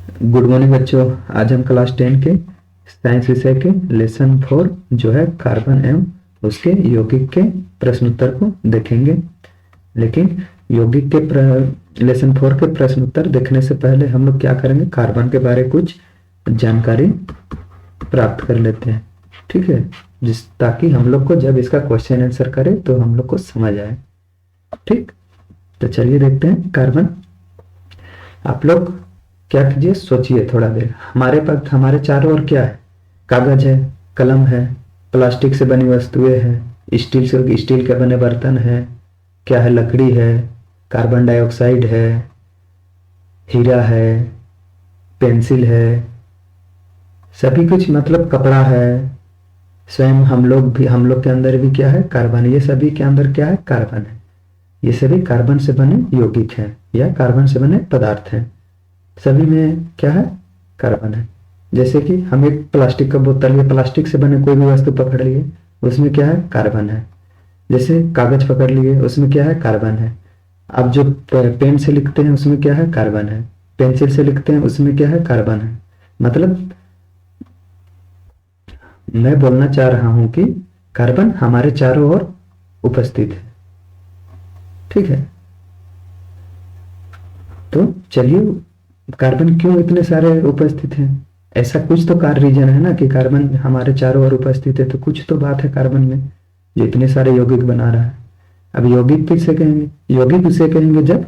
Good morning बच्चों। आज हम क्लास 10 के साइंस विषय के लेसन 4 जो है कार्बन एवं उसके यौगिक के प्रश्नोत्तर को देखेंगे। लेकिन यौगिक के लेसन 4 के प्रश्नोत्तर देखने से पहले हम लोग क्या करेंगे, कार्बन के बारे कुछ जानकारी प्राप्त कर लेते हैं। ठीक है, ताकि हम लोग को जब इसका क्वेश्चन आंसर करे तो हम लोग को समझ आए। ठीक, तो चलिए देखते हैं कार्बन। आप लोग क्या कीजिए, सोचिए थोड़ा देर। हमारे पास हमारे चारों ओर क्या है? कागज है, कलम है, प्लास्टिक से बनी वस्तुएं हैं, स्टील के बने बर्तन है, क्या है, लकड़ी है, कार्बन डाइऑक्साइड है, हीरा है, पेंसिल है, सभी कुछ, मतलब कपड़ा है, स्वयं हम लोग के अंदर भी क्या है, कार्बन। ये सभी के अंदर क्या है, कार्बन है। ये सभी कार्बन से बने यौगिक हैं या कार्बन से बने पदार्थ हैं। सभी में क्या है, कार्बन है। जैसे कि हम एक प्लास्टिक का बोतल या प्लास्टिक से बने कोई भी वस्तु पकड़ लिए, उसमें क्या है, कार्बन है। जैसे कागज पकड़ लिए, उसमें क्या है, कार्बन है। आप जो पेन से लिखते हैं उसमें क्या है, कार्बन है। पेंसिल से लिखते हैं उसमें क्या है, कार्बन है। मतलब मैं बोलना चाह रहा हूं कि कार्बन हमारे चारों ओर उपस्थित है। ठीक है, तो चलिए, कार्बन क्यों इतने सारे उपस्थित हैं? ऐसा कुछ तो कार रीजन है ना कि कार्बन हमारे चारों ओर उपस्थित है, तो कुछ तो बात है कार्बन में जो इतने सारे यौगिक बना रहा है। अब यौगिक किसे कहेंगे? यौगिक उसे कहेंगे जब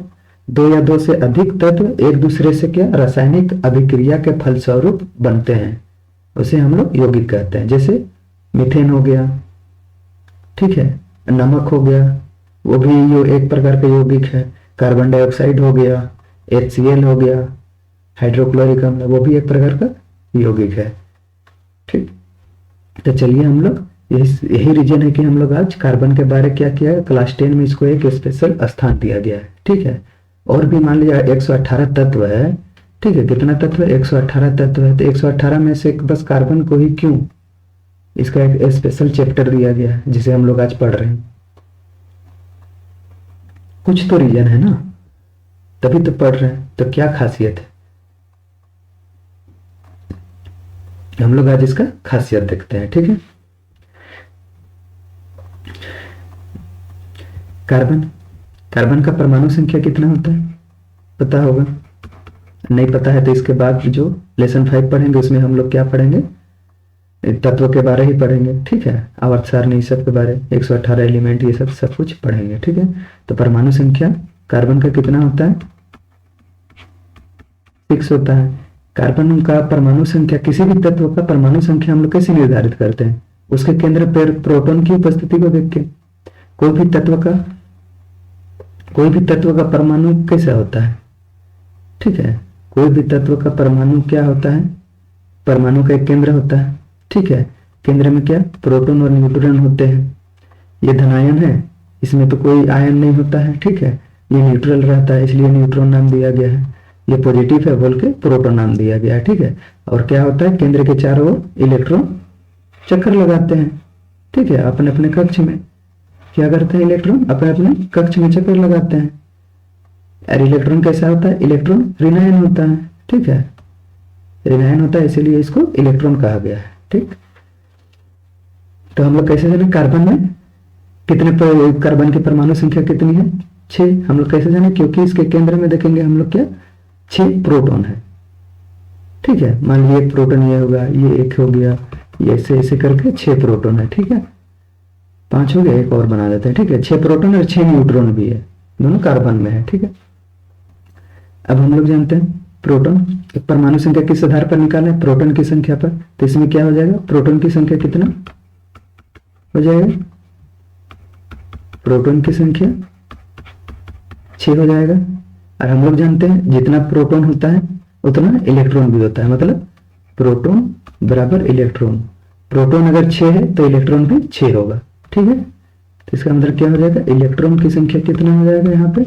दो या दो से अधिक तत्व एक दूसरे से क्या, रासायनिक अभिक्रिया के फलस्वरूप बनते हैं, उसे हम लोग यौगिक कहते हैं। जैसे मीथेन हो गया, ठीक है, नमक हो गया, वो भी एक प्रकार का यौगिक है। कार्बन डाइऑक्साइड हो गया, HCl हो गया, हाइड्रोक्लोरिक अम्ल, वो भी एक प्रकार का यौगिक है। ठीक, तो चलिए हम लोग यही रीजन है कि हम लोग आज कार्बन के बारे क्या किया है, क्लास 10 में इसको एक स्पेशल स्थान दिया गया है। ठीक है, और भी मान लीजिए 118 तत्व है। ठीक है, कितना तत्व है, 118 तत्व है। तो 118 में से बस कार्बन को ही क्यों, इसका एक स्पेशल चैप्टर दिया गया है जिसे हम लोग आज पढ़ रहे हैं। कुछ तो रीजन है ना, तभी तो पढ़ रहे हैं। तो क्या खासियत है, हम लोग आज इसका खासियत देखते हैं। ठीक है, कार्बन का परमाणु संख्या कितना होता है, पता होगा? नहीं पता है तो इसके बाद जो लेसन 5 पढ़ेंगे उसमें हम लोग क्या पढ़ेंगे, तत्व के बारे ही पढ़ेंगे। ठीक है, आवर्त सारणी सब के बारे, 118 एलिमेंट, ये सब कुछ पढ़ेंगे। ठीक है, तो परमाणु संख्या कार्बन का कितना होता है, 6 होता है। कार्बन का परमाणु संख्या, किसी भी तत्व का परमाणु संख्या हम लोग कैसे निर्धारित करते हैं, उसके केंद्र पर प्रोटॉन की उपस्थिति को देख के। कोई भी तत्व का परमाणु कैसा होता है, ठीक है, कोई भी तत्व का परमाणु क्या होता है, परमाणु का एक केंद्र होता है। ठीक है, केंद्र में क्या, प्रोटॉन और न्यूट्रॉन होते हैं। ये धनायन है, इसमें तो कोई आयन नहीं होता है। ठीक है, ये न्यूट्रल रहता है इसलिए न्यूट्रॉन नाम दिया गया है। ये पॉजिटिव है बोल के प्रोटॉन नाम दिया गया है। ठीक है, और क्या होता है, केंद्र के चारों ओर इलेक्ट्रॉन चक्कर लगाते हैं। ठीक है, अपने अपने कक्ष में क्या करते हैं, इलेक्ट्रॉन अपने अपने कक्ष में चक्कर लगाते हैं। और इलेक्ट्रॉन कैसा होता है, इलेक्ट्रॉन ऋणायन होता है। ठीक है, ऋणायन होता है इसीलिए इसको इलेक्ट्रॉन कहा गया है। ठीक, तो हम लोग कैसे जाने कार्बन में कितने कार्बन की परमाणु संख्या कितनी है, 6। हम लोग कैसे जाने, क्योंकि इसके केंद्र में देखेंगे हम लोग क्या, 6 प्रोटॉन है। ठीक है, मान लीजिए एक प्रोटॉन ये होगा, ये एक हो गया, ये ऐसे ऐसे करके 6 प्रोटॉन है। ठीक है, 5 हो गया, एक और बना देते हैं। ठीक है, 6 प्रोटॉन और 6 न्यूट्रॉन भी है, दोनों कार्बन में है। ठीक है, अब हम लोग जानते हैं प्रोटॉन परमाणु संख्या किस आधार पर निकालें, प्रोटॉन की संख्या पर। तो इसमें क्या हो जाएगा, प्रोटॉन की संख्या कितना हो जाएगा, प्रोटॉन की संख्या 6 हो जाएगा। और हम लोग जानते हैं जितना प्रोटॉन होता है उतना इलेक्ट्रॉन भी होता है, मतलब प्रोटॉन बराबर इलेक्ट्रॉन। प्रोटॉन अगर 6 है तो इलेक्ट्रॉन भी 6 होगा। ठीक है, तो इसका मतलब क्या हो जाएगा, इलेक्ट्रॉन की संख्या कितना हो जाएगा, यहाँ पे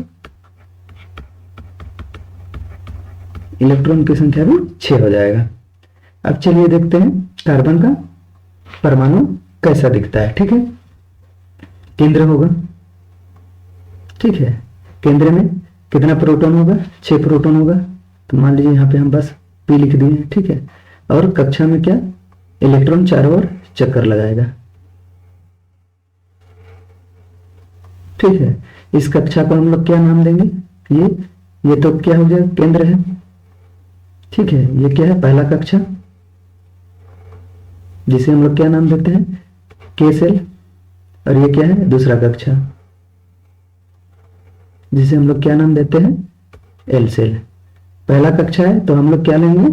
इलेक्ट्रॉन की संख्या भी 6 हो जाएगा। अब चलिए देखते हैं कार्बन का परमाणु कैसा दिखता है। ठीक है, केंद्र होगा। ठीक है, केंद्र में कितना प्रोटॉन होगा, 6 प्रोटॉन होगा। तो मान लीजिए यहाँ पे हम बस P लिख दिए, ठीक है। और कक्षा में क्या, इलेक्ट्रॉन चारों ओर चक्कर लगाएगा, ठीक है। इस कक्षा को हम लोग क्या नाम देंगे, ये तो क्या हो गया, केंद्र है, ठीक है। ये क्या है, पहला कक्षा, जिसे हम लोग क्या नाम देते हैं, के सेल। और ये क्या है, दूसरा कक्षा, जिसे हम लोग क्या नाम देते हैं, एल सेल। पहला कक्षा है तो हम लोग क्या लेंगे,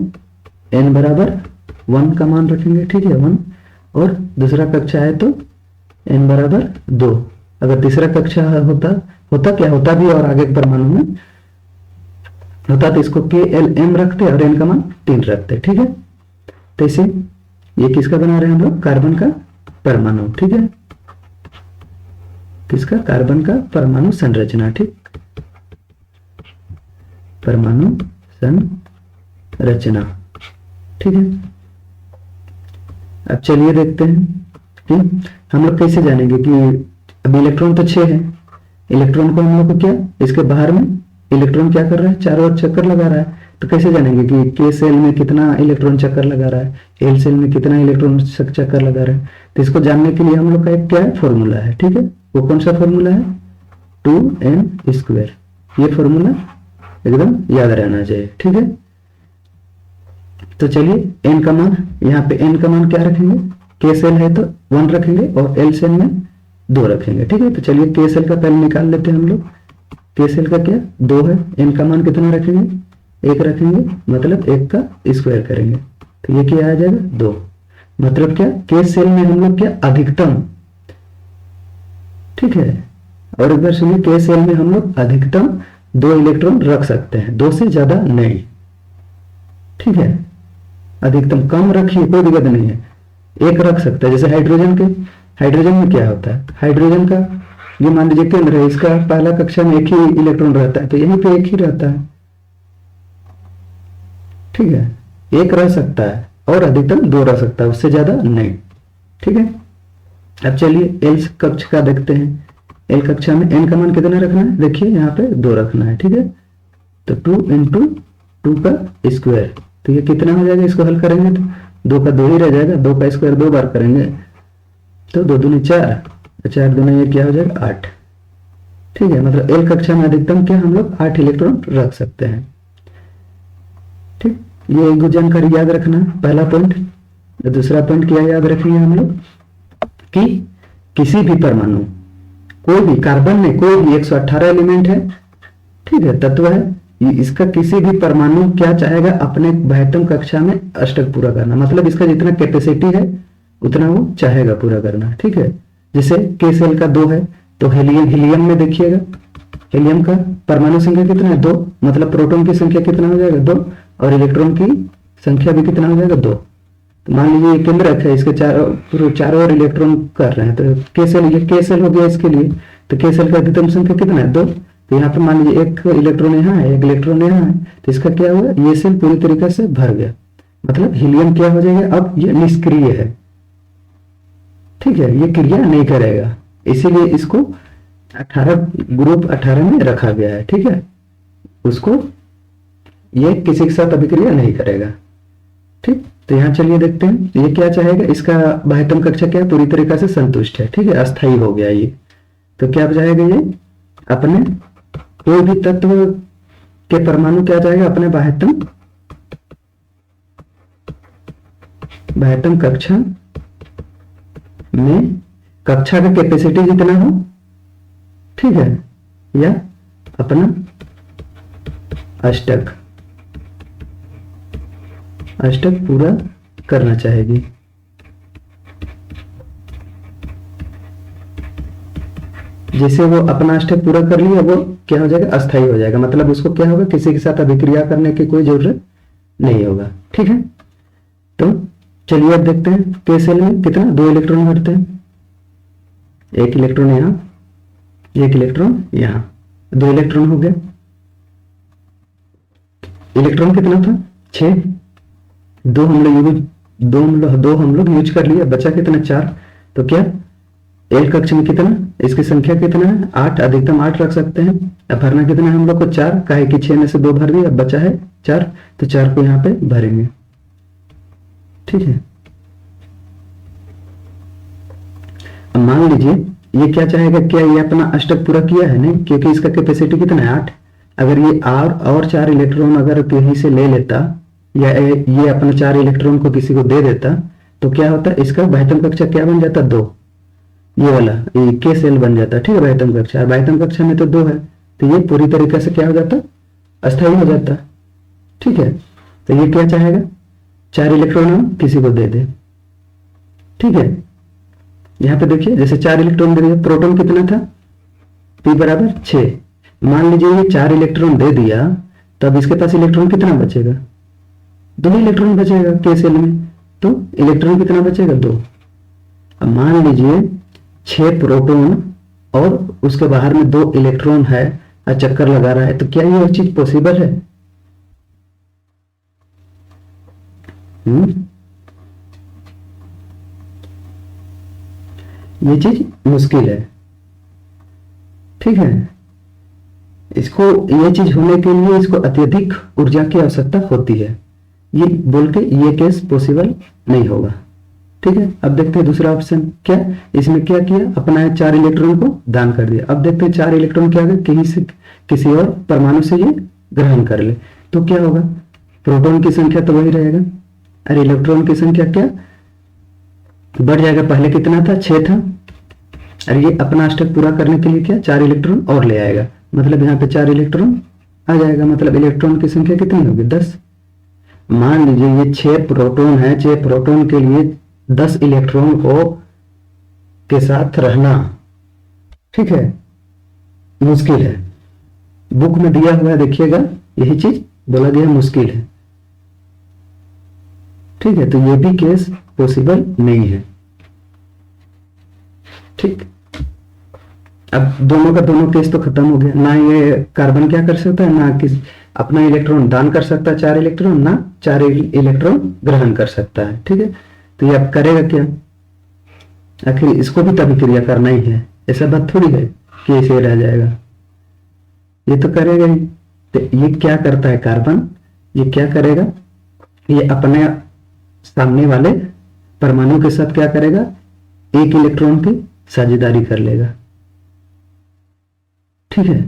n बराबर 1 का मान रखेंगे, ठीक है, 1। और दूसरा कक्षा है तो n बराबर 2। अगर तीसरा कक्षा होता क्या होता भी और आगे के परमाणु में होता तो इसको के एल एम रखते और n का मान 3 रखते, ठीक है। तो इसे ये किसका बना रहे हैं हम लोग, कार्बन का परमाणु, ठीक है। किसका, कार्बन का परमाणु संरचना, ठीक, परमाणु संरचना, ठीक है। अब चलिए देखते हैं कि हम लोग कैसे जानेंगे कि अब इलेक्ट्रॉन तो 6 है, इलेक्ट्रॉन को हम लोग को क्या, इसके बाहर में इलेक्ट्रॉन क्या कर रहा है, चारों ओर चक्कर लगा रहा है। तो कैसे जानेंगे कि के सेल में कितना इलेक्ट्रॉन चक्कर लगा रहा है, एल सेल में कितना इलेक्ट्रॉन चक्कर लगा रहा है। तो इसको जानने के लिए हम लोग का एक क्या है, फॉर्मूला है, ठीक है। वो कौन सा फॉर्मूला है, 2n²। ये फॉर्मूला एकदम याद रहना चाहिए, ठीक है। तो चलिए n का मान, यहाँ पे n का मान क्या रखेंगे, के सेल है तो 1 रखेंगे और एल सेल में 2 रखेंगे, ठीक है। तो चलिए के सेल का पहले निकाल लेते हैं हम लोग। के सेल का क्या 2 है, n का मान कितना रखेंगे, 1 रखेंगे, मतलब 1 का स्क्वायर करेंगे तो ये क्या आ जाएगा, 2। मतलब क्या, के सेल में हम लोग क्या अधिकतम, ठीक है। और एक बार सुनिए, के सेल में हम लोग अधिकतम 2 इलेक्ट्रॉन रख सकते हैं, 2 से ज्यादा नहीं, ठीक है। अधिकतम, कम रखिए कोई दिक्कत नहीं है, 1 रख सकते हैं। जैसे हाइड्रोजन में क्या होता है, हाइड्रोजन का ये मान लीजिए केंद्र है, इसका पहला कक्षा में 1 ही इलेक्ट्रॉन रहता है तो यहीं पे 1 ही रहता है, ठीक है। 1 रह सकता है और अधिकतम 2 रह सकता है, उससे ज्यादा नहीं, ठीक है। अब चलिए एल कक्षा का देखते हैं। एल कक्षा में n का मान कितना रखना है, देखिए यहाँ पे 2 रखना है, ठीक है। तो 2 × 2 का स्क्वायर, तो ये कितना हो जाएगा, इसको हल करेंगे तो 2 का 2 ही रह जाएगा, 2 का स्क्वायर 2 बार करेंगे तो 2 दूनी 4, 4 दूनी ये क्या हो जाएगा 8, ठीक है। मतलब एल कक्षा में अधिकतम क्या हम लोग 8 इलेक्ट्रॉन रख सकते हैं, ठीक। ये एक जानकारी याद रखना, पहला पॉइंट। दूसरा पॉइंट क्या याद रखेंगे हम लोग कि किसी भी परमाणु, कोई भी कार्बन में कोई भी 118 एलिमेंट है, ठीक है, तत्व है, इसका किसी भी परमाणु क्या चाहेगा, अपने बाह्यतम कक्षा में अष्टक पूरा करना। मतलब इसका जितना कैपेसिटी है उतना वो चाहेगा पूरा करना, ठीक है। जैसे के सेल का 2 है तो हीलियम में देखिएगा, हीलियम का परमाणु संख्या कितना है, 2, मतलब प्रोटॉन की संख्या कितना हो जाएगा, 2, और इलेक्ट्रॉन की संख्या भी कितना हो जाएगा, 2। तो मान लीजिए ये केंद्रक है, इसके चारों ओर इलेक्ट्रॉन कर रहे हैं, तो के सेल, ये के सेल हो गया इसके लिए। तो के सेल का अधिकतम संख्या कितना है, 2। तो यहाँ पे मान लीजिए 1 इलेक्ट्रॉन यहाँ है, 1 इलेक्ट्रॉन यहाँ है, तो इसका क्या हुआ, ये सेल पूरी तरीके से भर गया। मतलब हीलियम क्या हो जाएगा, अब ये निष्क्रिय है, ठीक है, ये क्रिया नहीं करेगा, इसीलिए इसको 18 ग्रुप 18 में रखा गया है, ठीक है। उसको ये किसी के साथ अभिक्रिया नहीं करेगा, ठीक। तो यहाँ चलिए देखते हैं ये क्या चाहेगा, इसका बाह्यतम कक्षा क्या पूरी तरीके से संतुष्ट है, ठीक है, अस्थायी हो गया ये। तो क्या चाहेगा, ये अपने कोई भी तत्व के परमाणु क्या चाहेगा, अपने बाह्यतम कक्षा में कक्षा का कैपेसिटी जितना हो, ठीक है, या अपना अष्टक पूरा करना चाहेगी। जैसे वो अपना अष्टक पूरा कर लिया, वो क्या हो जाएगा, अस्थायी हो जाएगा। मतलब उसको क्या होगा, किसी के साथ अभिक्रिया करने की कोई जरूरत नहीं होगा, ठीक है। तो चलिए अब देखते हैं के सेल में कितना 2 इलेक्ट्रॉन भरते हैं, 1 इलेक्ट्रॉन यहाँ, 1 इलेक्ट्रॉन यहाँ, 2 इलेक्ट्रॉन हो गया। इलेक्ट्रॉन कितना था, 6, 2 हम लोग यूज कर लिया, बचा कितना 4। तो क्या एक कक्ष में कितना, इसकी संख्या कितना है 8, अधिकतम 8 रख सकते हैं। अब भरना कितना है हम लोग को 4, काहे कि 6 में से 2 भर दिए, अब बचा है 4, तो 4 को यहाँ पे भरेंगे। ठीक है, अब मान लीजिए ये क्या चाहेगा, क्या ये अपना अष्टक पूरा किया है? नहीं, क्योंकि इसका कैपेसिटी कितना है 8। अगर ये और 4 इलेक्ट्रॉन अगर कहीं से ले लेता, या ये अपना 4 इलेक्ट्रॉन को किसी को दे देता, तो क्या होता, इसका बाह्यतम कक्षा क्या बन जाता 2, ये वाला ये के सेल बन जाता। ठीक है, बाह्यतम कक्षा, बाह्यतम कक्षा में तो 2 है, तो ये पूरी तरीके से क्या हो जाता, अस्थायी हो जाता। ठीक है, तो ये क्या चाहेगा, 4 इलेक्ट्रॉन हम किसी को दे दे। ठीक है, यहां पे देखिए जैसे 4 इलेक्ट्रॉन दे दिया, प्रोटॉन कितना था p बराबर 6। मान लीजिए ये 4 इलेक्ट्रॉन दे दिया, तब इसके पास इलेक्ट्रॉन कितना बचेगा, 2 इलेक्ट्रॉन बचेगा के सेल में, तो इलेक्ट्रॉन कितना बचेगा 2। अब मान लीजिए 6 प्रोटॉन और उसके बाहर में 2 इलेक्ट्रॉन है और चक्कर लगा रहा है, तो क्या ये चीज पॉसिबल है? ये चीज मुश्किल है। ठीक है, इसको ये चीज होने के लिए इसको अत्यधिक ऊर्जा की आवश्यकता होती है, ये बोल के ये केस पॉसिबल नहीं होगा। ठीक है, अब देखते हैं दूसरा ऑप्शन क्या, इसमें क्या किया, अपना 4 इलेक्ट्रॉन को दान कर दिया। अब देखते हैं 4 इलेक्ट्रॉन क्या कहीं से किसी और परमाणु से ये ग्रहण कर ले, तो क्या होगा, प्रोटॉन की संख्या तो वही रहेगा, और इलेक्ट्रॉन की संख्या क्या बढ़ जाएगा, पहले कितना था 6 था, और ये अपना अष्टक पूरा करने के लिए क्या 4 इलेक्ट्रॉन और ले आएगा, मतलब यहाँ पे 4 इलेक्ट्रॉन आ जाएगा, मतलब इलेक्ट्रॉन की संख्या कितनी होगी 10। मान लीजिए ये 6 प्रोटॉन है, 6 प्रोटॉन के लिए 10 इलेक्ट्रॉन को के साथ रहना, ठीक है, मुश्किल है। बुक में दिया हुआ है देखिएगा, यही चीज बोला गया मुश्किल है। ठीक है, तो ये भी केस पॉसिबल नहीं है। ठीक, अब दोनों का दोनों केस तो खत्म हो गया, ना ये कार्बन क्या कर सकता है, ना किस अपना इलेक्ट्रॉन दान कर सकता है 4 इलेक्ट्रॉन, ना 4 इलेक्ट्रॉन ग्रहण कर सकता है। ठीक है, तो ये अब करेगा क्या, आखिर इसको भी तभी क्रिया करना ही है, ऐसा बात थोड़ी है कि ऐसे रह जाएगा, ये तो करेगा ही। तो ये क्या करता है कार्बन, ये क्या करेगा, ये अपने सामने वाले परमाणु के साथ क्या करेगा, एक इलेक्ट्रॉन की साझेदारी कर लेगा। ठीक है,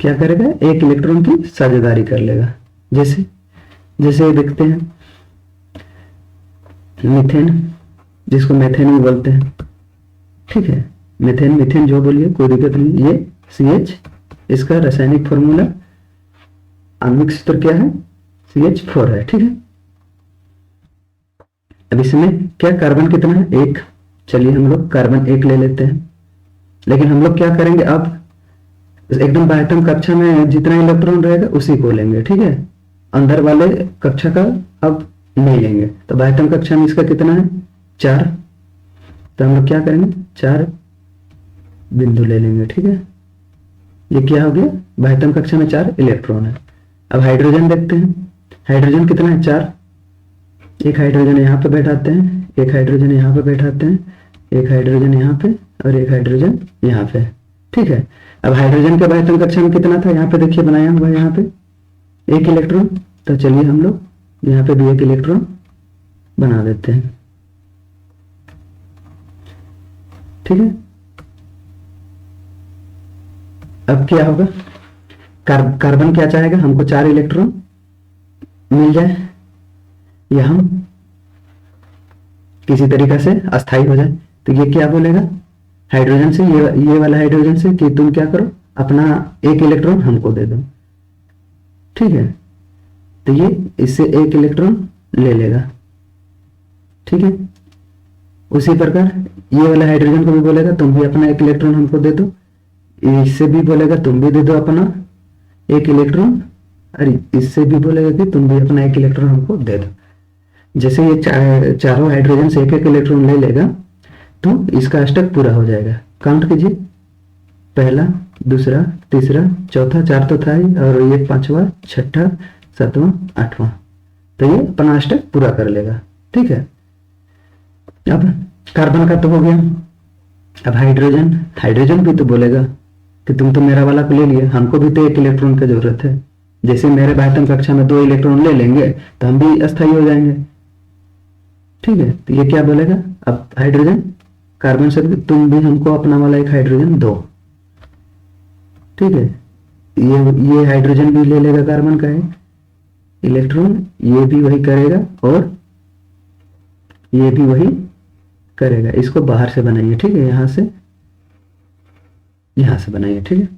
क्या करेगा, एक इलेक्ट्रॉन की साझेदारी कर लेगा। जैसे जैसे देखते हैं मीथेन, जिसको मेथेन भी बोलते हैं। ठीक है, मीथेन मीथेन जो बोलिए कोई दिक्कत नहीं, ये CH, इसका रासायनिक फॉर्मूला आणविक सूत्र क्या है, CH4 है। ठीक है, अब इसमें क्या कार्बन कितना है 1, चलिए हम लोग कार्बन 1 ले लेते हैं, लेकिन हम लोग क्या करेंगे, अब एकदम बाह्यतम कक्षा में जितना इलेक्ट्रॉन रहेगा उसी को लेंगे। ठीक है, अंदर वाले कक्षा का अब नहीं लेंगे, तो बाह्यतम कक्षा में इसका कितना है 4, तो हम लोग क्या करेंगे 4 बिंदु ले लेंगे। ठीक है, ये क्या हो गया, बाह्यतम कक्षा में 4 इलेक्ट्रॉन है। अब हाइड्रोजन देखते हैं, हाइड्रोजन कितना है 4, एक हाइड्रोजन यहाँ पे बैठाते हैं, एक हाइड्रोजन यहाँ पे बैठाते हैं, एक हाइड्रोजन यहाँ पे और एक हाइड्रोजन यहाँ पे। ठीक है, अब हाइड्रोजन के बाह्यतम कक्षा में कितना था, यहाँ पे देखिए बनाया हुआ है यहाँ पे 1 इलेक्ट्रॉन, तो चलिए हम लोग यहाँ पे भी 1 इलेक्ट्रॉन बना देते हैं। ठीक है, अब क्या होगा, कार्बन क्या चाहेगा, हमको 4 इलेक्ट्रॉन मिल जाए या हम किसी तरीके से अस्थायी हो जाए, तो ये क्या बोलेगा हाइड्रोजन से, ये वाला हाइड्रोजन से कि तुम क्या करो, अपना 1 इलेक्ट्रॉन हमको दे दो। ठीक है, तो ये इससे 1 इलेक्ट्रॉन ले लेगा। ठीक है, उसी प्रकार ये वाला हाइड्रोजन को भी बोलेगा तुम भी अपना 1 इलेक्ट्रॉन हमको दे दो, इससे भी बोलेगा तुम भी दे दो अपना 1 इलेक्ट्रॉन, और इससे भी बोलेगा कि तुम भी अपना 1 इलेक्ट्रॉन हमको दे दो। जैसे ये चारों हाइड्रोजन से 1 इलेक्ट्रॉन ले लेगा, तो इसका अष्टक पूरा हो जाएगा। काउंट कीजिए, पहला, दूसरा, तीसरा, चौथा, 4 तो था ही, और ये 5वां, 6वां, 7वां, 8वां, तो ये अपना अष्टक पूरा कर लेगा। ठीक है, अब कार्बन का तो हो गया, अब हाइड्रोजन, हाइड्रोजन भी तो बोलेगा कि तुम तो मेरा वाला को ले लिए, हमको भी तो एक इलेक्ट्रॉन की जरूरत है। जैसे मेरे भाइतम कक्षा में 2 इलेक्ट्रॉन ले लेंगे तो हम भी अस्थायी हो जाएंगे। ठीक है, तो ये क्या बोलेगा, अब हाइड्रोजन कार्बन से तुम भी हमको अपना वाला एक हाइड्रोजन दो। ठीक है, ये हाइड्रोजन भी ले लेगा कार्बन का है इलेक्ट्रॉन, ये भी वही करेगा और ये भी वही करेगा। इसको बाहर से बनाइए, ठीक है, यहां से बनाइए। ठीक है,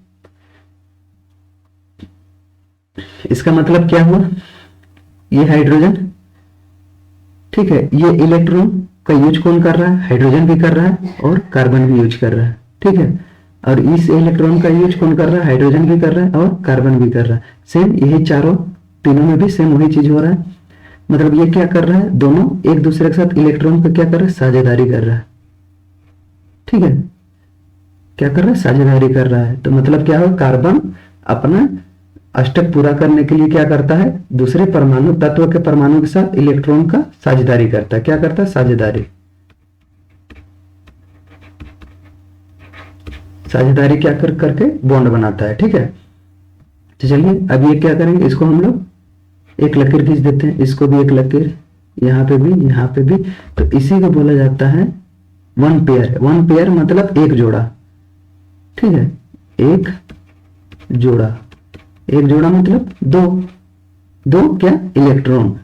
इसका मतलब क्या हुआ, ये हाइड्रोजन, ठीक है, ये इलेक्ट्रॉन का यूज कौन कर रहा है, हाइड्रोजन भी कर रहा है और कार्बन भी यूज कर रहा है। ठीक है, और इस इलेक्ट्रॉन का यूज कौन कर रहा है, हाइड्रोजन भी कर रहा है और कार्बन भी कर रहा है। सेम यही तीनों में भी सेम वही चीज हो रहा है। मतलब ये क्या कर रहा है, दोनों एक दूसरे के साथ इलेक्ट्रॉन पे क्या कर रहा है, साझेदारी कर रहा है। ठीक है, क्या कर रहा है, साझेदारी कर रहा है। तो मतलब क्या हो, कार्बन अपना अष्टक पूरा करने के लिए क्या करता है, दूसरे परमाणु तत्व के परमाणु के साथ इलेक्ट्रॉन का साझेदारी करता है। क्या करता है, साझेदारी क्या करके बॉन्ड बनाता है। ठीक है, तो चलिए अब ये क्या करेंगे, इसको हम लोग एक लकीर खींच देते हैं, इसको भी एक लकीर, यहाँ पे भी, यहाँ पे भी। तो इसी को बोला जाता है वन पेयर। वन पेयर मतलब एक जोड़ा। ठीक है, एक जोड़ा, एक जोड़ा मतलब दो क्या, इलेक्ट्रॉन।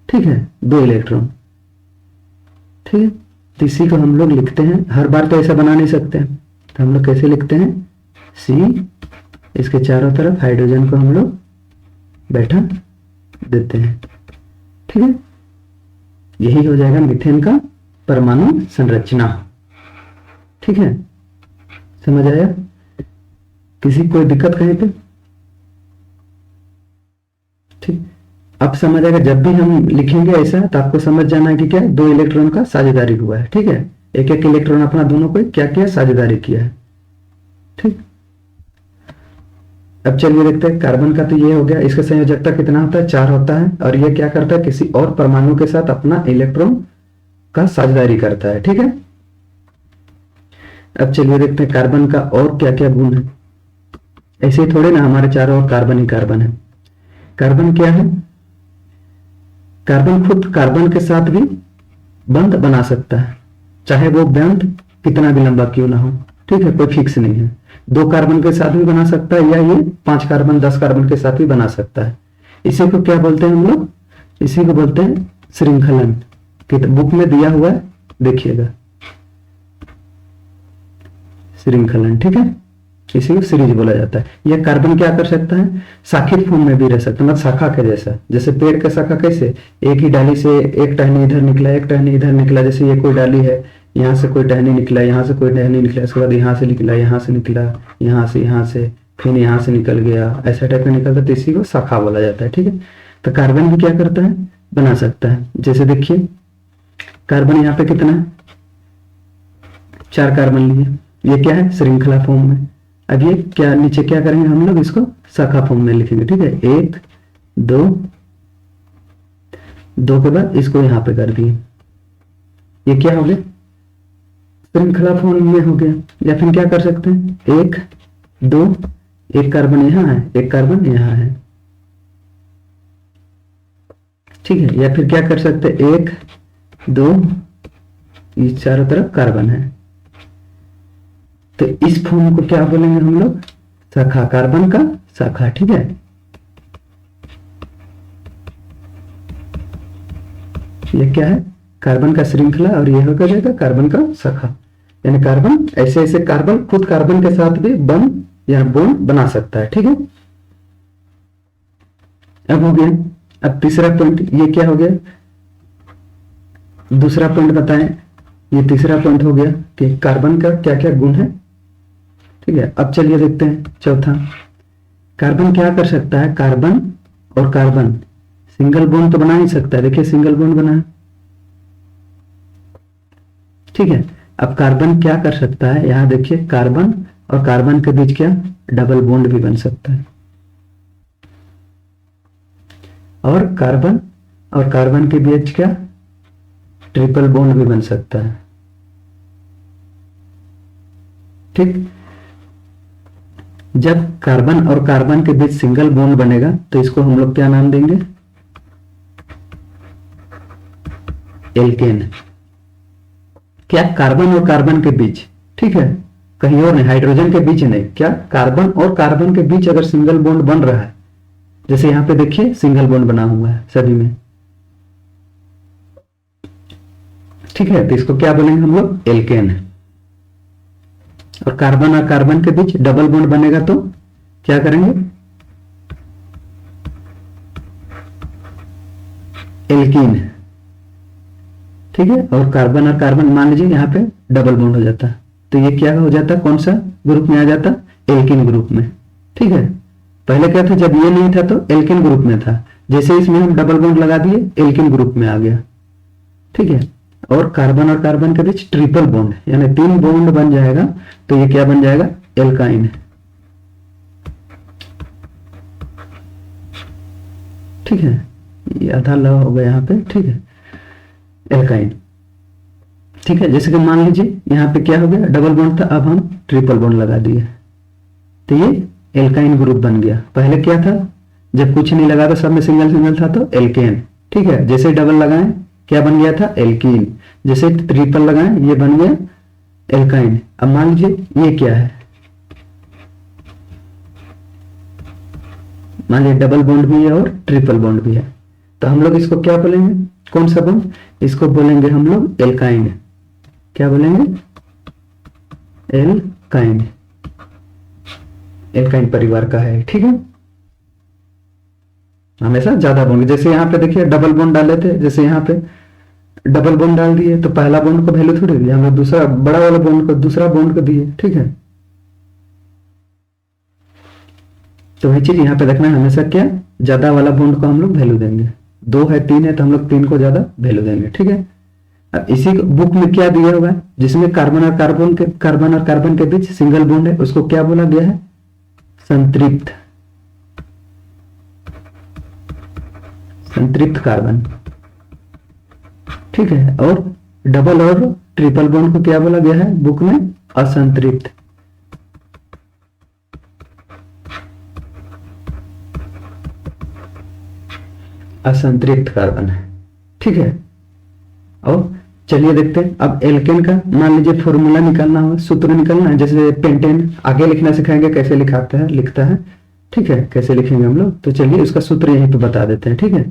ठीक है, 2 इलेक्ट्रॉन। ठीक है, तो इसी को हम लोग लिखते हैं, हर बार तो ऐसा बना नहीं सकते, तो हम लोग कैसे लिखते हैं, C, इसके चारों तरफ हाइड्रोजन को हम लोग बैठा देते हैं। ठीक है, यही हो जाएगा मीथेन का परमाणु संरचना। ठीक है, समझ आया, किसी कोई दिक्कत कहीं पे? ठीक, अब समझ आएगा, जब भी हम लिखेंगे ऐसा तो आपको समझ जाना है कि क्या, 2 इलेक्ट्रॉन का साझेदारी हुआ है। ठीक है, एक एक इलेक्ट्रॉन अपना दोनों को क्या किया, साझेदारी किया है। ठीक, अब चलिए देखते हैं, कार्बन का तो ये हो गया, इसका संयोजकता कितना होता है, 4 होता है, और ये क्या करता है, किसी और परमाणु के साथ अपना इलेक्ट्रॉन का साझेदारी करता है। ठीक है, अब चलिए देखते हैं कार्बन का और क्या क्या गुण है। ऐसे ही थोड़े ना हमारे चारों ओर कार्बन ही कार्बन है। कार्बन क्या है, कार्बन खुद कार्बन के साथ भी बंध बना सकता है, चाहे वो बंध कितना भी लंबा क्यों ना हो। ठीक है, कोई फिक्स नहीं है, 2 कार्बन के साथ भी बना सकता है, या ये 5 कार्बन 10 कार्बन के साथ भी बना सकता है। इसी को क्या बोलते हैं हम लोग, इसी को बोलते हैं श्रृंखलन। बुक में दिया हुआ है, देखिएगा, श्रृंखलन। ठीक है, इसी को सीरीज बोला जाता है। यह कार्बन क्या कर सकता है, शाखित फॉर्म में भी रह सकता है, मतलब शाखा के जैसा। जैसे पेड़ का शाखा कैसे, एक ही डाली से एक टहनी इधर निकला, एक टहनी इधर निकला। जैसे ये कोई डाली है, यहाँ से कोई टहनी निकला, यहाँ से कोई टहनी निकला, इसके बाद यहाँ से निकला, यहाँ से निकला, यहाँ से फिर यहाँ से निकल गया, ऐसा टाइप का निकलता है, तो इसी को शाखा बोला जाता है। ठीक है, तो कार्बन भी क्या करता है, बना सकता है। जैसे देखिए, कार्बन यहाँ पे कितना है, 4 कार्बन लिए, ये क्या है, श्रृंखला फॉर्म में। अब ये क्या, नीचे क्या करेंगे हम लोग, इसको शाखा फॉर्म में लिखेंगे। ठीक है, 1 2 के बाद इसको यहां पे कर दिए, ये क्या हो गया, श्रृंखला फॉर्म में हो गया। या फिर क्या कर सकते हैं, 1 2, एक कार्बन यहां है, एक कार्बन यहां है। ठीक है, या फिर क्या कर सकते हैं, 1 2, ये चारों तरफ कार्बन है, तो इस फॉर्म को क्या बोलेंगे हम लोग, शाखा, कार्बन का शाखा। ठीक है, ये क्या है, कार्बन का श्रृंखला, और ये होगा जाएगा कार्बन का शाखा। यानी कार्बन ऐसे ऐसे कार्बन खुद कार्बन के साथ भी बंध या बॉन्ड बना सकता है। ठीक है, अब हो गया, अब तीसरा पॉइंट, ये क्या हो गया, दूसरा पॉइंट बताएं, ये तीसरा पॉइंट हो गया कि कार्बन का क्या क्या गुण है। ठीक है, अब चलिए देखते हैं चौथा, कार्बन क्या कर सकता है, कार्बन और कार्बन सिंगल बॉन्ड तो बना ही सकता है। देखिए सिंगल बॉन्ड बना है। ठीक है, अब कार्बन क्या कर सकता है, यहां देखिए कार्बन और कार्बन के बीच क्या, डबल बॉन्ड भी बन सकता है, और कार्बन के बीच क्या, ट्रिपल बॉन्ड भी बन सकता है। ठीक। जब कार्बन और कार्बन के बीच सिंगल बॉन्ड बनेगा तो इसको हम लोग क्या नाम देंगे? एल्केन। क्या? कार्बन और कार्बन के बीच, ठीक है, कहीं और नहीं, हाइड्रोजन के बीच नहीं, क्या कार्बन और कार्बन के बीच अगर सिंगल बॉन्ड बन रहा है, जैसे यहां पे देखिए सिंगल बॉन्ड बना हुआ है सभी में, ठीक है, तो इसको क्या बोलेंगे हम लोग? एल्केन। और कार्बन के बीच डबल बॉन्ड बनेगा तो क्या करेंगे? एल्कीन, ठीक है। और कार्बन मान लीजिए यहाँ पे डबल बॉन्ड हो जाता, तो ये क्या हो जाता? कौन सा ग्रुप में आ जाता? एल्कीन ग्रुप में, ठीक है। पहले क्या था? जब ये नहीं था तो एल्कीन ग्रुप में था, जैसे इसमें हम डबल बॉन्ड लगा दिए एल्कीन ग्रुप में आ गया, ठीक है। और कार्बन के बीच ट्रिपल बॉन्ड यानी 3 बॉन्ड बन जाएगा तो ये क्या बन जाएगा? एल्काइन, ठीक है। ये आधा ल हो गया यहाँ पे, ठीक है, एल्काइन, ठीक है। जैसे कि मान लीजिए यहाँ पे क्या हो गया? डबल बॉन्ड था, अब हम ट्रिपल बॉन्ड लगा दिए तो ये एल्काइन ग्रुप बन गया। पहले क्या था? जब कुछ नहीं लगा था, सब में सिंगल सिंगल था तो एल्केन, ठीक है। जैसे डबल लगाएं क्या बन गया था? एल्कीन। जैसे ट्रिपल लगाएं ये बन गया एल्काइन। अब मान लीजिए ये क्या है? मान लीजिए डबल बॉन्ड भी है और ट्रिपल बॉन्ड भी है, तो हम लोग इसको क्या बोलेंगे? कौन सा बॉन्ड? इसको बोलेंगे हम लोग एल्काइन। क्या बोलेंगे? एल्काइन, एल्काइन परिवार का है, ठीक है। हमेशा ज्यादा बॉन्ड, जैसे यहाँ पे देखिए डबल बॉन्ड डाले थे, जैसे यहाँ पे डबल बॉन्ड डाल दिए तो पहला बॉन्ड को वैल्यू थोड़ी दिया, हमने दूसरा बड़ा वाला बॉन्ड को दूसरा बॉन्ड को दिए, ठीक है। तो वही चीज यहाँ पे देखना है, हमेशा क्या ज्यादा वाला बॉन्ड को हम लोग वैल्यू देंगे। 2 है 3 है तो हम लोग 3 को ज्यादा वैल्यू देंगे, ठीक है। अब इसी बुक में क्या दिया हुआ है? जिसमें कार्बन और कार्बन के बीच सिंगल बॉन्ड है उसको क्या बोला गया है? संतृप्त, संतृप्त कार्बन, ठीक है। और डबल और ट्रिपल बॉन्ड को क्या बोला गया है बुक में? असंतृप्त, असंतृप्त कार्बन है, ठीक है। और चलिए देखते हैं अब एल्केन का मान लीजिए फॉर्मूला निकालना होगा, सूत्र निकालना है। जैसे पेंटेन आगे लिखना सिखाएंगे कैसे लिखाता है, लिखता है, ठीक है, कैसे लिखेंगे हम लोग, तो चलिए उसका सूत्र यहीं पे बता देते हैं, ठीक है।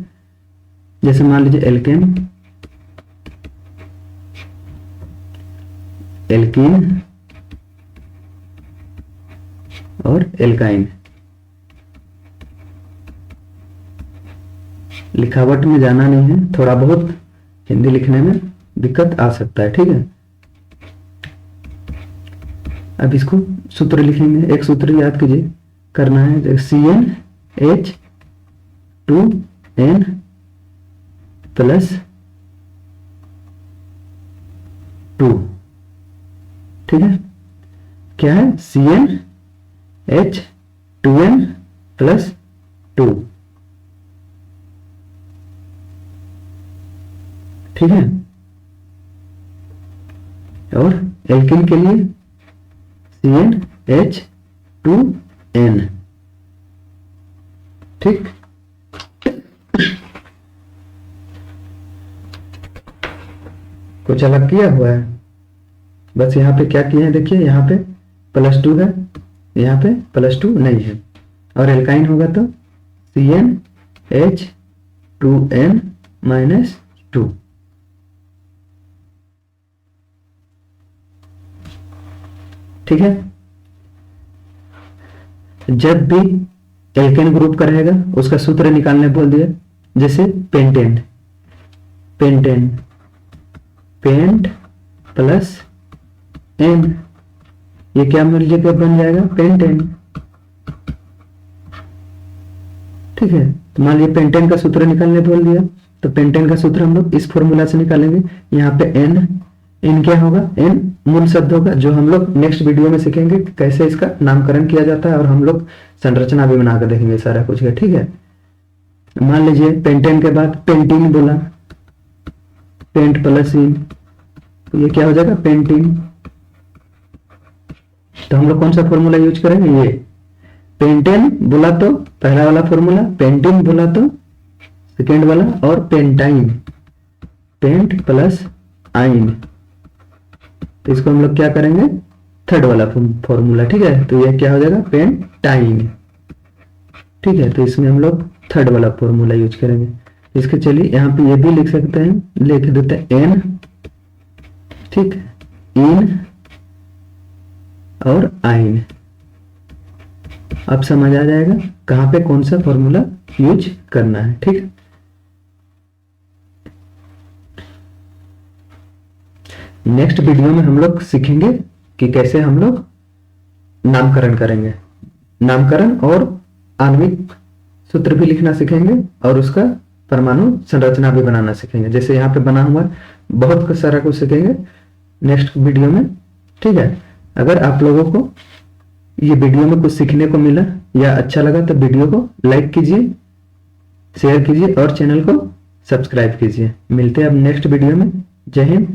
जैसे मान लीजिए एल्केन, एल्कीन और एल्काइन। लिखावट में जाना नहीं है, थोड़ा बहुत हिंदी लिखने में दिक्कत आ सकता है, ठीक है। अब इसको सूत्र लिखेंगे, एक सूत्र याद कीजिए, करना है CnH2n प्लस 2, ठीक है। क्या है? CnH2n प्लस 2, ठीक है। और एल्कीन के लिए CnH2n, ठीक। कुछ अलग किया हुआ है? बस यहाँ पे क्या किए हैं देखिए, यहाँ पे +2 है, यहाँ पे +2 नहीं है। और एल्काइन होगा तो CnH2n -2, ठीक है। जब भी एल्केन ग्रुप का रहेगा उसका सूत्र निकालने बोल दिया, जैसे pentane, pentane pent plus ane, ये क्या मिल जाएगा? बन जाएगा पेंटेन, ठीक है। तो मान लीजिए पेंटेन का सूत्र निकालने बोल दिया तो पेंटेन का सूत्र हम लोग इस फॉर्मूला से निकालेंगे। यहाँ पे एन, एन क्या होगा? एन मूल शब्द होगा, जो हम लोग नेक्स्ट वीडियो में सीखेंगे कैसे इसका नामकरण किया जाता है, और हम लोग संरचना भी बना कर देखेंगे सारा कुछ का, ठीक है। मान लीजिए पेंटेन के बाद पेंटीन बोला, पेंट प्लस इन, तो ये क्या हो जाएगा? पेंटीन, तो हम लोग कौन सा फॉर्मूला यूज करेंगे, ये पेंटेन बोला तो पहला वाला फॉर्मूला, पेंटिन बोला तो सेकेंड वाला, और पेंटाइन, पेंट प्लस आइन, तो इसको हम लोग क्या करेंगे, थर्ड वाला फॉर्मूला। ठीक है, तो ये क्या हो जाएगा, पेंटाइन। ठीक है, तो इसमें हम लोग थर्ड वाला फॉर्मूला यूज करेंगे। इसके चलिए यहाँ पे ये भी लिख सकते हैं, लिख देते हैं एन, ठीक, इन और आइन। अब समझ आ जाएगा कहां पे कौन सा फॉर्मूला यूज करना है। ठीक है, नेक्स्ट वीडियो में हम लोग सीखेंगे कि कैसे हम लोग नामकरण करेंगे, नामकरण और आणविक सूत्र भी लिखना सीखेंगे और उसका परमाणु संरचना भी बनाना सीखेंगे। जैसे यहाँ पे बना हुआ बहुत सारा कुछ सीखेंगे नेक्स्ट वीडियो में। ठीक है, अगर आप लोगों को ये वीडियो में कुछ सीखने को मिला या अच्छा लगा तो वीडियो को लाइक कीजिए, शेयर कीजिए और चैनल को सब्सक्राइब कीजिए। मिलते हैं अब नेक्स्ट वीडियो में। जय हिंद।